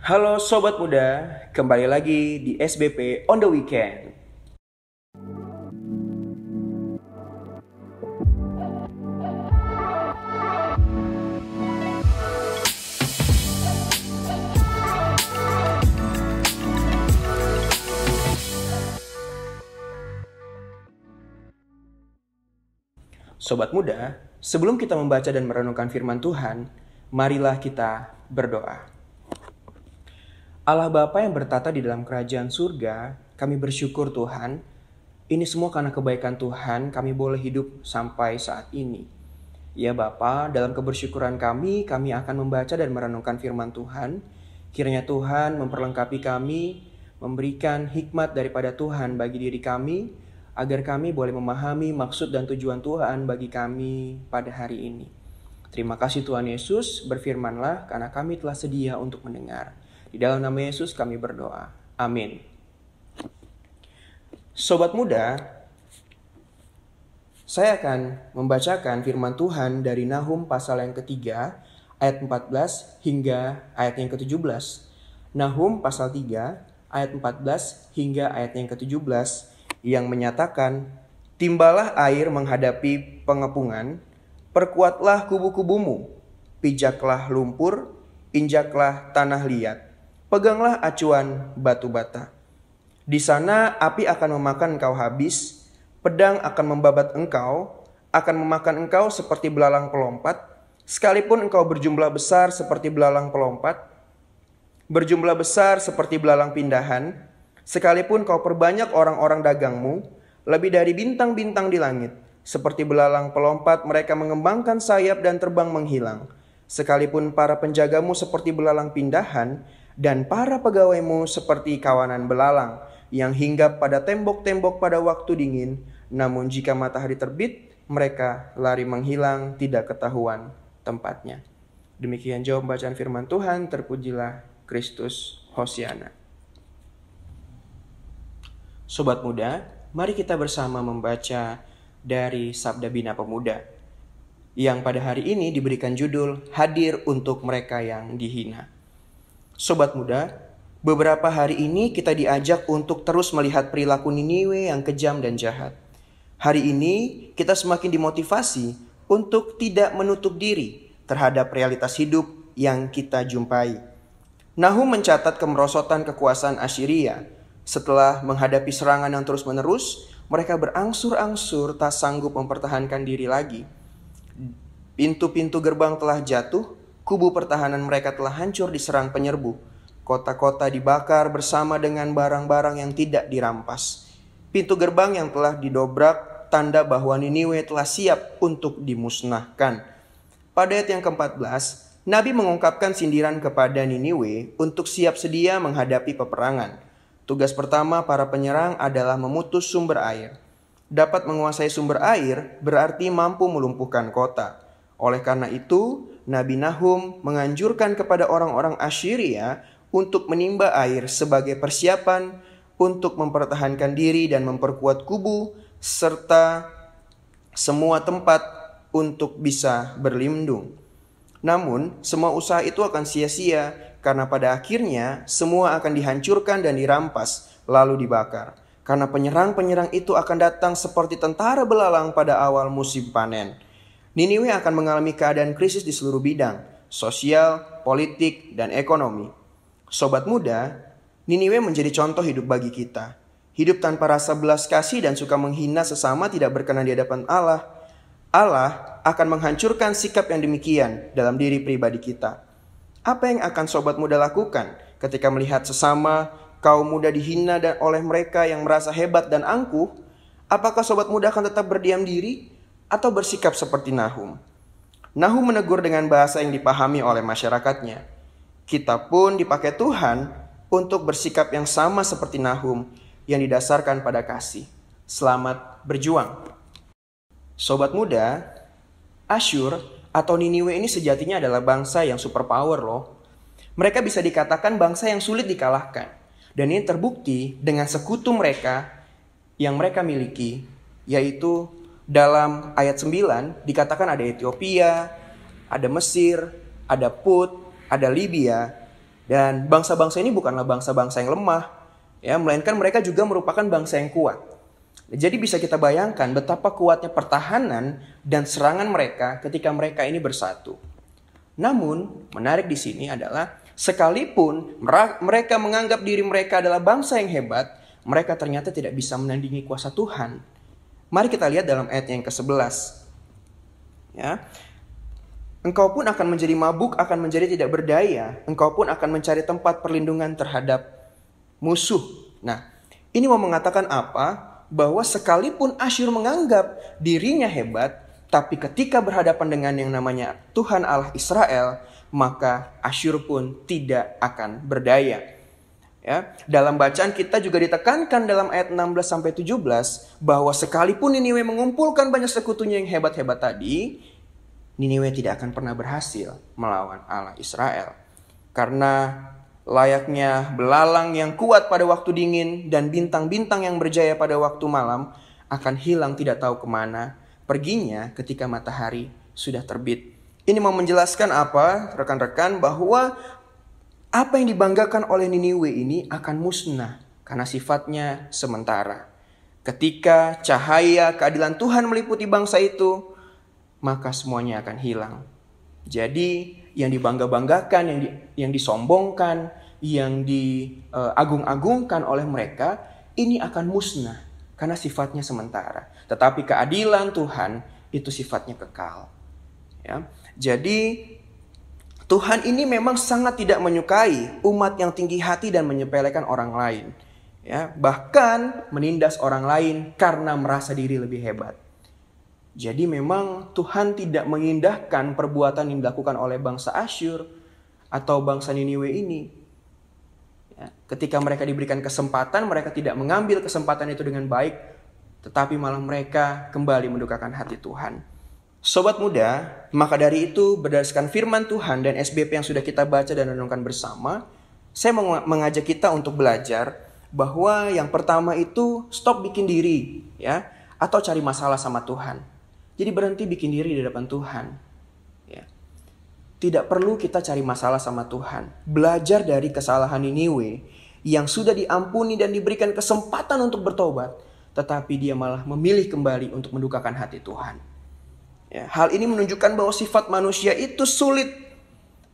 Halo Sobat Muda, kembali lagi di SBP on the Weekend. Sobat Muda, sebelum kita membaca dan merenungkan firman Tuhan, marilah kita berdoa. Allah Bapa yang bertata di dalam kerajaan surga, kami bersyukur Tuhan. Ini semua karena kebaikan Tuhan, kami boleh hidup sampai saat ini. Ya Bapa, dalam kebersyukuran kami akan membaca dan merenungkan firman Tuhan. Kiranya Tuhan memperlengkapi kami, memberikan hikmat daripada Tuhan bagi diri kami, agar kami boleh memahami maksud dan tujuan Tuhan bagi kami pada hari ini. Terima kasih Tuhan Yesus, berfirmanlah karena kami telah sedia untuk mendengar. Di dalam nama Yesus kami berdoa. Amin. Sobat Muda, saya akan membacakan firman Tuhan dari Nahum pasal yang ketiga, ayat 14 hingga ayat yang ke-17. Nahum pasal 3, ayat 14 hingga ayat yang ke-17 yang menyatakan, "Timbalah air menghadapi pengepungan, perkuatlah kubu-kubumu, pijaklah lumpur, injaklah tanah liat. Peganglah acuan batu bata. Di sana api akan memakan engkau habis, pedang akan membabat engkau, akan memakan engkau seperti belalang pelompat, sekalipun engkau berjumlah besar seperti belalang pelompat, berjumlah besar seperti belalang pindahan, sekalipun kau perbanyak orang-orang dagangmu, lebih dari bintang-bintang di langit, seperti belalang pelompat mereka mengembangkan sayap dan terbang menghilang, sekalipun para penjagamu seperti belalang pindahan, dan para pegawaimu seperti kawanan belalang yang hinggap pada tembok-tembok pada waktu dingin, namun jika matahari terbit, mereka lari menghilang, tidak ketahuan tempatnya." Demikian jawab bacaan firman Tuhan, terpujilah Kristus, Hosiana. Sobat Muda, mari kita bersama membaca dari Sabda Bina Pemuda yang pada hari ini diberikan judul Hadir untuk Mereka yang Dihina. Sobat Muda, beberapa hari ini kita diajak untuk terus melihat perilaku Niniwe yang kejam dan jahat. Hari ini kita semakin dimotivasi untuk tidak menutup diri terhadap realitas hidup yang kita jumpai. Nahum mencatat kemerosotan kekuasaan Assyria. Setelah menghadapi serangan yang terus-menerus, mereka berangsur-angsur tak sanggup mempertahankan diri lagi. Pintu-pintu gerbang telah jatuh, kubu pertahanan mereka telah hancur diserang penyerbu. Kota-kota dibakar bersama dengan barang-barang yang tidak dirampas. Pintu gerbang yang telah didobrak, tanda bahwa Niniwe telah siap untuk dimusnahkan. Pada ayat yang ke-14, Nabi mengungkapkan sindiran kepada Niniwe untuk siap sedia menghadapi peperangan. Tugas pertama para penyerang adalah memutus sumber air. Dapat menguasai sumber air berarti mampu melumpuhkan kota. Oleh karena itu, Nabi Nahum menganjurkan kepada orang-orang Assyria untuk menimba air sebagai persiapan untuk mempertahankan diri dan memperkuat kubu serta semua tempat untuk bisa berlindung. Namun, semua usaha itu akan sia-sia karena pada akhirnya semua akan dihancurkan dan dirampas lalu dibakar. Karena penyerang-penyerang itu akan datang seperti tentara belalang pada awal musim panen. Niniwe akan mengalami keadaan krisis di seluruh bidang, sosial, politik, dan ekonomi. Sobat Muda, Niniwe menjadi contoh hidup bagi kita. Hidup tanpa rasa belas kasih dan suka menghina sesama tidak berkenan di hadapan Allah. Allah akan menghancurkan sikap yang demikian dalam diri pribadi kita. Apa yang akan Sobat Muda lakukan ketika melihat sesama kaum muda dihina oleh mereka yang merasa hebat dan angkuh? Apakah Sobat Muda akan tetap berdiam diri atau bersikap seperti Nahum? Nahum menegur dengan bahasa yang dipahami oleh masyarakatnya. Kita pun dipakai Tuhan untuk bersikap yang sama seperti Nahum yang didasarkan pada kasih. Selamat berjuang. Sobat Muda, Asyur atau Niniwe ini sejatinya adalah bangsa yang superpower loh. Mereka bisa dikatakan bangsa yang sulit dikalahkan. Dan ini terbukti dengan sekutu mereka yang mereka miliki, yaitu dalam ayat 9 dikatakan ada Ethiopia, ada Mesir, ada Put, ada Libya. Dan bangsa-bangsa ini bukanlah bangsa-bangsa yang lemah, ya, melainkan mereka juga merupakan bangsa yang kuat. Jadi bisa kita bayangkan betapa kuatnya pertahanan dan serangan mereka ketika mereka ini bersatu. Namun, menarik di sini adalah sekalipun mereka menganggap diri mereka adalah bangsa yang hebat, mereka ternyata tidak bisa menandingi kuasa Tuhan. Mari kita lihat dalam ayat yang ke-11. Ya. Engkau pun akan menjadi mabuk, akan menjadi tidak berdaya. Engkau pun akan mencari tempat perlindungan terhadap musuh. Nah, ini mau mengatakan apa? Bahwa sekalipun Asyur menganggap dirinya hebat, tapi ketika berhadapan dengan yang namanya Tuhan Allah Israel, maka Asyur pun tidak akan berdaya. Ya, dalam bacaan kita juga ditekankan dalam ayat 16-17 bahwa sekalipun Niniwe mengumpulkan banyak sekutunya yang hebat-hebat tadi, Niniwe tidak akan pernah berhasil melawan Allah Israel. Karena layaknya belalang yang kuat pada waktu dingin dan bintang-bintang yang berjaya pada waktu malam akan hilang tidak tahu kemana perginya ketika matahari sudah terbit. Ini mau menjelaskan apa, rekan-rekan, bahwa apa yang dibanggakan oleh Niniwe ini akan musnah karena sifatnya sementara. Ketika cahaya keadilan Tuhan meliputi bangsa itu, maka semuanya akan hilang. Jadi yang dibangga-banggakan, yang disombongkan, yang diagung-agungkan oleh mereka, ini akan musnah karena sifatnya sementara. Tetapi keadilan Tuhan itu sifatnya kekal. Ya. Jadi Tuhan ini memang sangat tidak menyukai umat yang tinggi hati dan menyepelekan orang lain. Ya, bahkan menindas orang lain karena merasa diri lebih hebat. Jadi memang Tuhan tidak mengindahkan perbuatan yang dilakukan oleh bangsa Asyur atau bangsa Niniwe ini. Ya, ketika mereka diberikan kesempatan, mereka tidak mengambil kesempatan itu dengan baik, tetapi malah mereka kembali mendukakan hati Tuhan. Sobat muda, maka dari itu berdasarkan firman Tuhan dan SBP yang sudah kita baca dan renungkan bersama, saya mengajak kita untuk belajar bahwa yang pertama itu stop bikin diri, ya, atau cari masalah sama Tuhan. Jadi berhenti bikin diri di hadapan Tuhan. Ya. Tidak perlu kita cari masalah sama Tuhan. Belajar dari kesalahan Niniwe yang sudah diampuni dan diberikan kesempatan untuk bertobat, tetapi dia malah memilih kembali untuk mendukakan hati Tuhan. Ya, hal ini menunjukkan bahwa sifat manusia itu sulit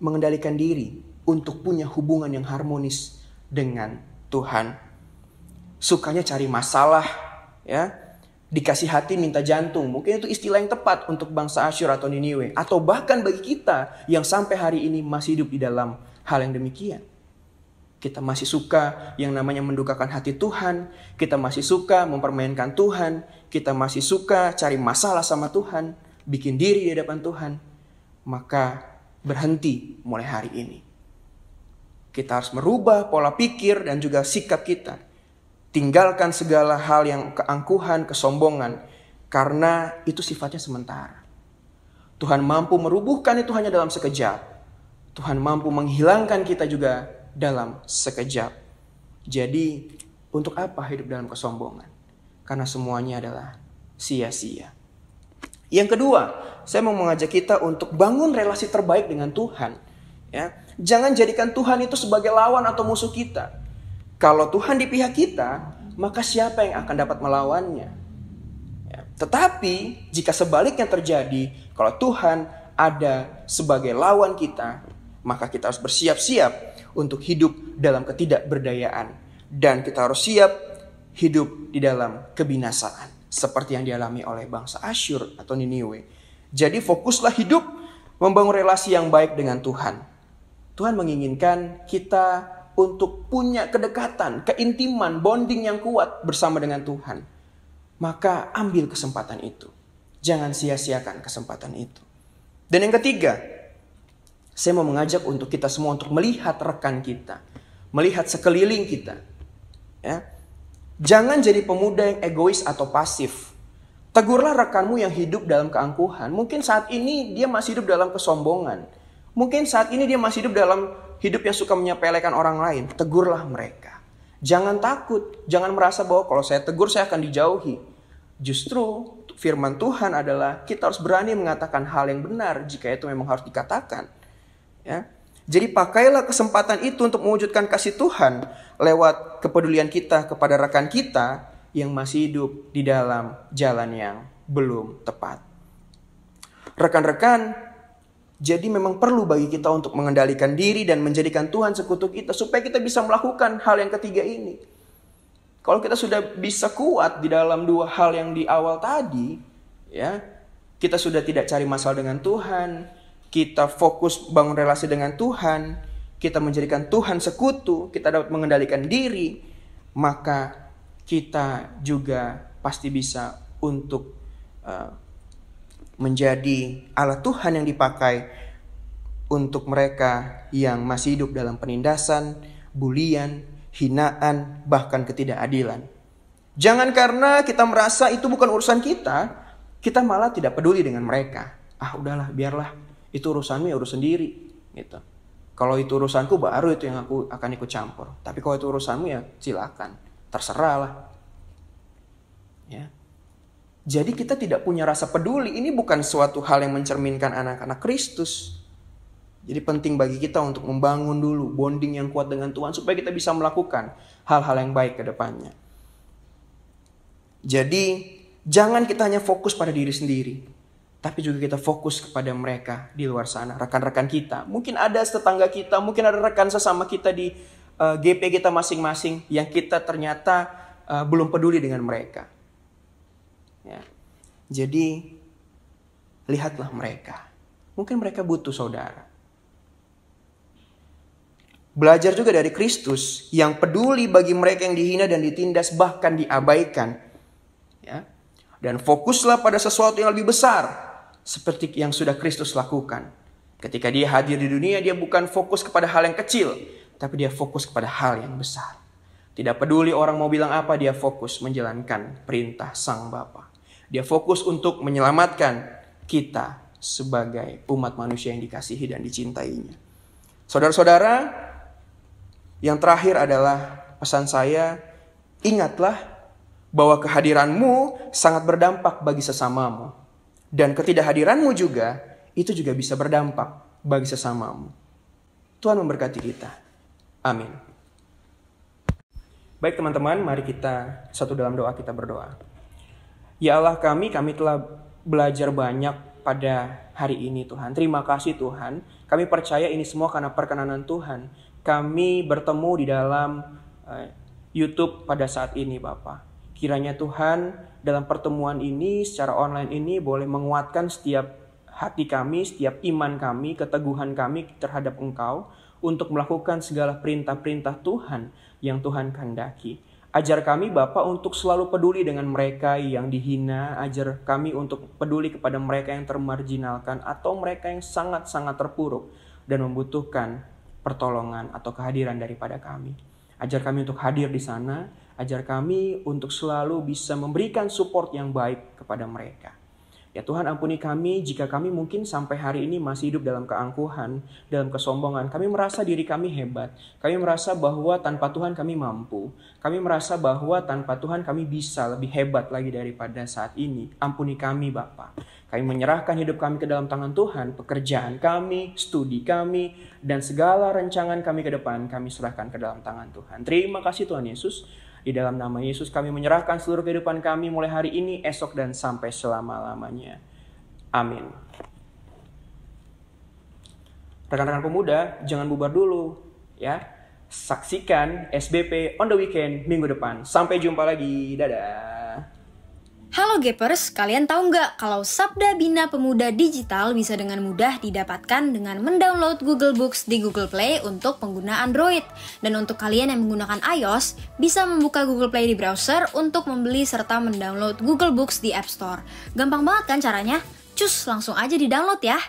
mengendalikan diri untuk punya hubungan yang harmonis dengan Tuhan. Sukanya cari masalah, ya. Dikasih hati minta jantung. Mungkin itu istilah yang tepat untuk bangsa Asyur atau Niniwe. Atau bahkan bagi kita yang sampai hari ini masih hidup di dalam hal yang demikian. Kita masih suka yang namanya mendukakan hati Tuhan. Kita masih suka mempermainkan Tuhan. Kita masih suka cari masalah sama Tuhan. Bikin diri di hadapan Tuhan. Maka berhenti mulai hari ini. Kita harus merubah pola pikir dan juga sikap kita. Tinggalkan segala hal yang keangkuhan, kesombongan. Karena itu sifatnya sementara. Tuhan mampu merubuhkan itu hanya dalam sekejap. Tuhan mampu menghilangkan kita juga dalam sekejap. Jadi untuk apa hidup dalam kesombongan? Karena semuanya adalah sia-sia. Yang kedua, saya mau mengajak kita untuk bangun relasi terbaik dengan Tuhan. Ya, jangan jadikan Tuhan itu sebagai lawan atau musuh kita. Kalau Tuhan di pihak kita, maka siapa yang akan dapat melawannya? Ya. Tetapi jika sebaliknya terjadi, kalau Tuhan ada sebagai lawan kita, maka kita harus bersiap-siap untuk hidup dalam ketidakberdayaan. Dan kita harus siap hidup di dalam kebinasaan. Seperti yang dialami oleh bangsa Asyur atau Niniwe. Jadi fokuslah hidup membangun relasi yang baik dengan Tuhan. Tuhan menginginkan kita untuk punya kedekatan, keintiman, bonding yang kuat bersama dengan Tuhan. Maka ambil kesempatan itu. Jangan sia-siakan kesempatan itu. Dan yang ketiga, saya mau mengajak untuk kita semua untuk melihat rekan kita. Melihat sekeliling kita. Ya. Jangan jadi pemuda yang egois atau pasif. Tegurlah rekanmu yang hidup dalam keangkuhan. Mungkin saat ini dia masih hidup dalam kesombongan. Mungkin saat ini dia masih hidup dalam hidup yang suka menyepelekan orang lain. Tegurlah mereka. Jangan takut. Jangan merasa bahwa kalau saya tegur saya akan dijauhi. Justru firman Tuhan adalah kita harus berani mengatakan hal yang benar jika itu memang harus dikatakan. Ya. Jadi pakailah kesempatan itu untuk mewujudkan kasih Tuhan lewat kepedulian kita kepada rekan kita yang masih hidup di dalam jalan yang belum tepat. Rekan-rekan, jadi memang perlu bagi kita untuk mengendalikan diri dan menjadikan Tuhan sekutu kita supaya kita bisa melakukan hal yang ketiga ini. Kalau kita sudah bisa kuat di dalam dua hal yang di awal tadi, ya, kita sudah tidak cari masalah dengan Tuhan, kita fokus bangun relasi dengan Tuhan, kita menjadikan Tuhan sekutu, kita dapat mengendalikan diri, maka kita juga pasti bisa untuk menjadi alat Tuhan yang dipakai untuk mereka yang masih hidup dalam penindasan, bulian, hinaan, bahkan ketidakadilan. Jangan karena kita merasa itu bukan urusan kita malah tidak peduli dengan mereka. Udahlah, biarlah, itu urusanmu ya urus sendiri, gitu. Kalau itu urusanku baru itu yang aku akan ikut campur. Tapi kalau itu urusanmu ya silakan, terserahlah. Ya. Jadi kita tidak punya rasa peduli. Ini bukan suatu hal yang mencerminkan anak-anak Kristus. Jadi penting bagi kita untuk membangun dulu bonding yang kuat dengan Tuhan supaya kita bisa melakukan hal-hal yang baik ke depannya. Jadi jangan kita hanya fokus pada diri sendiri, tapi juga kita fokus kepada mereka di luar sana, rekan-rekan kita. Mungkin ada tetangga kita, mungkin ada rekan sesama kita di GP kita masing-masing yang kita ternyata belum peduli dengan mereka. Ya. Jadi lihatlah mereka. Mungkin mereka butuh saudara. Belajar juga dari Kristus yang peduli bagi mereka yang dihina dan ditindas bahkan diabaikan. Ya. Dan fokuslah pada sesuatu yang lebih besar seperti yang sudah Kristus lakukan. Ketika dia hadir di dunia, dia bukan fokus kepada hal yang kecil, tapi dia fokus kepada hal yang besar. Tidak peduli orang mau bilang apa, dia fokus menjalankan perintah Sang Bapa. Dia fokus untuk menyelamatkan kita sebagai umat manusia yang dikasihi dan dicintainya. Saudara-saudara, yang terakhir adalah pesan saya, ingatlah bahwa kehadiranmu sangat berdampak bagi sesamamu. Dan ketidakhadiranmu juga, itu juga bisa berdampak bagi sesamamu. Tuhan memberkati kita. Amin. Baik teman-teman, mari kita satu dalam doa kita berdoa. Ya Allah kami telah belajar banyak pada hari ini Tuhan. Terima kasih Tuhan. Kami percaya ini semua karena perkenanan Tuhan. Kami bertemu di dalam YouTube pada saat ini Bapa. Kiranya Tuhan dalam pertemuan ini secara online ini boleh menguatkan setiap hati kami, setiap iman kami, keteguhan kami terhadap Engkau untuk melakukan segala perintah-perintah Tuhan yang Tuhan kehendaki. Ajar kami Bapa untuk selalu peduli dengan mereka yang dihina. Ajar kami untuk peduli kepada mereka yang termarginalkan atau mereka yang sangat-sangat terpuruk dan membutuhkan pertolongan atau kehadiran daripada kami. Ajar kami untuk hadir di sana. Ajar kami untuk selalu bisa memberikan support yang baik kepada mereka. Ya Tuhan, ampuni kami jika kami mungkin sampai hari ini masih hidup dalam keangkuhan, dalam kesombongan. Kami merasa diri kami hebat. Kami merasa bahwa tanpa Tuhan kami mampu. Kami merasa bahwa tanpa Tuhan kami bisa lebih hebat lagi daripada saat ini. Ampuni kami Bapa. Kami menyerahkan hidup kami ke dalam tangan Tuhan. Pekerjaan kami, studi kami, dan segala rancangan kami ke depan kami serahkan ke dalam tangan Tuhan. Terima kasih Tuhan Yesus. Di dalam nama Yesus kami menyerahkan seluruh kehidupan kami mulai hari ini, esok, dan sampai selama-lamanya. Amin. Rekan-rekan pemuda, jangan bubar dulu. Ya, saksikan SBP on the weekend minggu depan. Sampai jumpa lagi. Dadah. Halo Gapers, kalian tahu nggak kalau Sabda Bina Pemuda Digital bisa dengan mudah didapatkan dengan mendownload Google Books di Google Play untuk pengguna Android. Dan untuk kalian yang menggunakan iOS, bisa membuka Google Play di browser untuk membeli serta mendownload Google Books di App Store. Gampang banget kan caranya? Cus, langsung aja di-download ya!